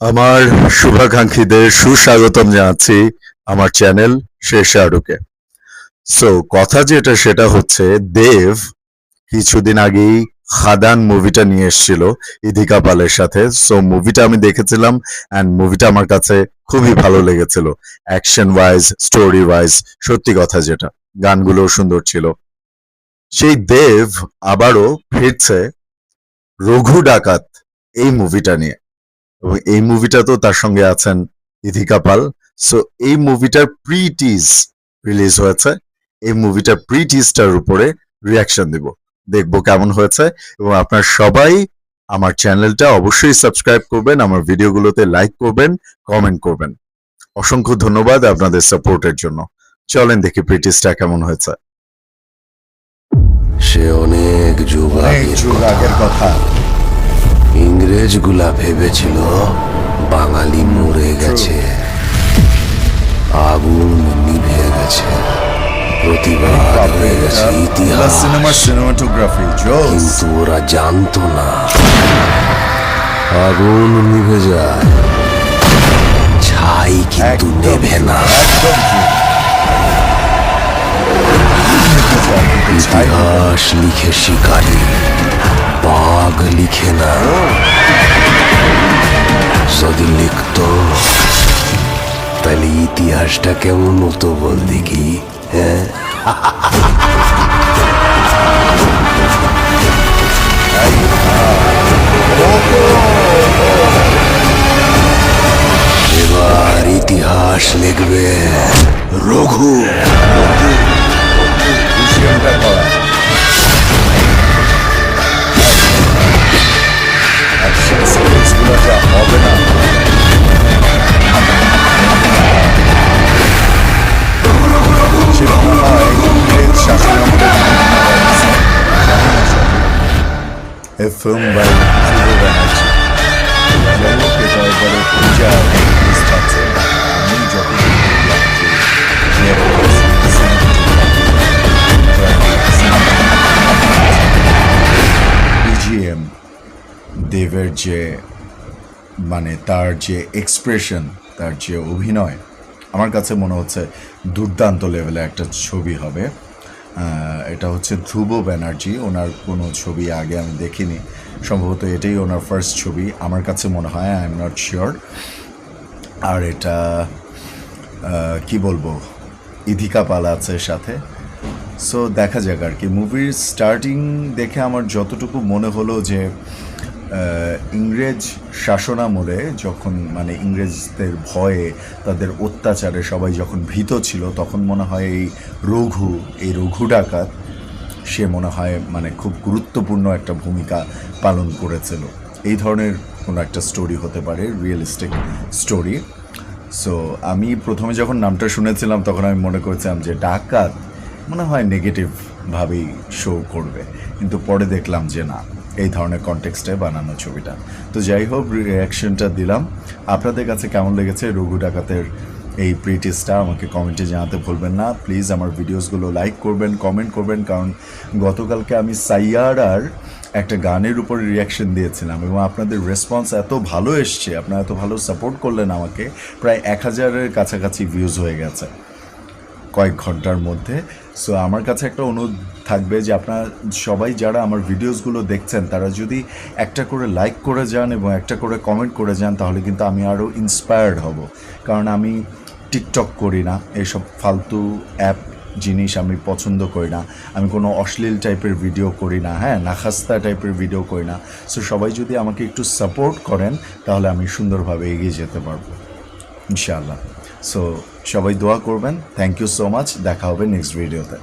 আমার শুভাকাঙ্ক্ষীদের সুস্বাগতম জানাচ্ছি আমার চ্যানেল শেষ শাহরুখে। সো কথা যেটা সেটা হচ্ছে দেব কিছুদিন আগেই খাদান মুভিটা নিয়ে এসেছিল ইদিকা পালের সাথে। সো মুভিটা আমি দেখেছিলাম অ্যান্ড মুভিটা আমার কাছে খুবই ভালো লেগেছিল। অ্যাকশন ওয়াইজ, স্টোরি ওয়াইজ, সত্যি কথা যেটা, গানগুলোও সুন্দর ছিল। সেই দেব আবারও ফিরছে রঘু ডাকাত এই মুভিটা নিয়ে, এবং এই মুভিটা তো তার সঙ্গে আছেন ইথিকা পাল। সো এই মুভিটার প্রি টিজ রিলিজ হয়েছে। এই মুভিটার প্রি টিজটার উপরে রিয়াকশন দিব, দেখবো কেমন হয়েছে। এবং আপনার সবাই আমার চ্যানেলটা অবশ্যই সাবস্ক্রাইব করবেন, আমার ভিডিওগুলোতে লাইক করবেন, কমেন্ট করবেন। অসংখ্য ধন্যবাদ আপনাদের সাপোর্টের জন্য। চলেন দেখি প্রি টিজটা কেমন হয়েছে। সে অনেক যুগ আগের কথা। ইংরেজগুলা ভেবেছিল বাঙালি মরে গেছে, আগুন নিভে গেছে, প্রতিবাদ হয়ে গেছে ইতিহাস। কিন্তু ওরা জানতো না আগুন নিভে যায়, ছাই কিন্তু নেভে না। ইতিহাস লিখে শিকারী, বাঘ লিখে না। যদি লিখতো তাহলে ইতিহাসটা কেমন হতো বল দেখি। হ্যাঁ, এবার ইতিহাস লিখবে রঘু। হবে না, a film by Dhruv Banerjee. যাই হোক, এটা একবারে পূজা স্টার্টে আমি যতদিন বিজিএম দেবের যে মানে তার যে এক্সপ্রেশন, তার যে অভিনয়, আমার কাছে মনে হচ্ছে দুর্দান্ত লেভেলে একটা ছবি হবে। এটা হচ্ছে ধ্রুব ব্যানার্জি, ওনার কোনো ছবি আগে আমি দেখিনি, সম্ভবত এটাই ওনার ফার্স্ট ছবি আমার কাছে মনে হয়, আই এম নট শিওর। আর এটা কি বলবো, ইথিকা পাল আছে সাথে। সো দেখা যাক আর কি। মুভির স্টার্টিং দেখে আমার যতটুকু মনে হলো যে ইংরেজ শাসনামলে যখন মানে ইংরেজদের ভয়ে, তাদের অত্যাচারে সবাই যখন ভীত ছিল, তখন মনে হয় এই রঘু ডাকাত সে মনে হয় মানে খুব গুরুত্বপূর্ণ একটা ভূমিকা পালন করেছিল। এই ধরনের কোনো একটা স্টোরি হতে পারে, রিয়েলিস্টিক স্টোরি। সো আমি প্রথমে যখন নামটা শুনেছিলাম তখন আমি মনে করেছিলাম যে ডাকাত মনে হয় নেগেটিভভাবেই শো করবে, কিন্তু পরে দেখলাম যে না, এই ধরনের কনটেক্সটে বানানো ছবিটা। তো যাই হোক, রিয়াকশনটা দিলাম। আপনাদের কাছে কেমন লেগেছে রঘু ডাকাতের এই প্রিটিসটা আমাকে কমেন্টে জানাতে ভুলবেন না। প্লিজ আমার ভিডিওসগুলো লাইক করবেন, কমেন্ট করবেন, কারণ গতকালকে আমি সাইয়ারার একটা গানের উপর রিয়াকশন দিয়েছিলাম এবং আপনাদের রেসপন্স এত ভালো এসছে, আপনারা এত ভালো সাপোর্ট করলেন আমাকে। প্রায় 1000-এর কাছাকাছি ভিউজ হয়ে গেছে কয়েক ঘন্টার মধ্যে। সো আমার কাছে একটা অনুরোধ থাকবে যে আপনারা সবাই যারা আমার ভিডিওসগুলো দেখছেন, তারা যদি একটা করে লাইক করে যান এবং একটা করে কমেন্ট করে যান, তাহলে কিন্তু আমি আরও ইন্সপায়ার্ড হব। কারণ আমি টিকটক করি না, এইসব ফালতু অ্যাপ জিনিস আমি পছন্দ করি না, আমি কোনো অশ্লীল টাইপের ভিডিও করি না, হ্যাঁ, নাখাস্তা টাইপের ভিডিও করি না। সো সবাই যদি আমাকে একটু সাপোর্ট করেন তাহলে আমি সুন্দরভাবে এগিয়ে যেতে পারবো ইনশাআল্লাহ। সো সবাই দোয়া করবেন। Thank you so much. দেখা হবে নেক্সট ভিডিওতে।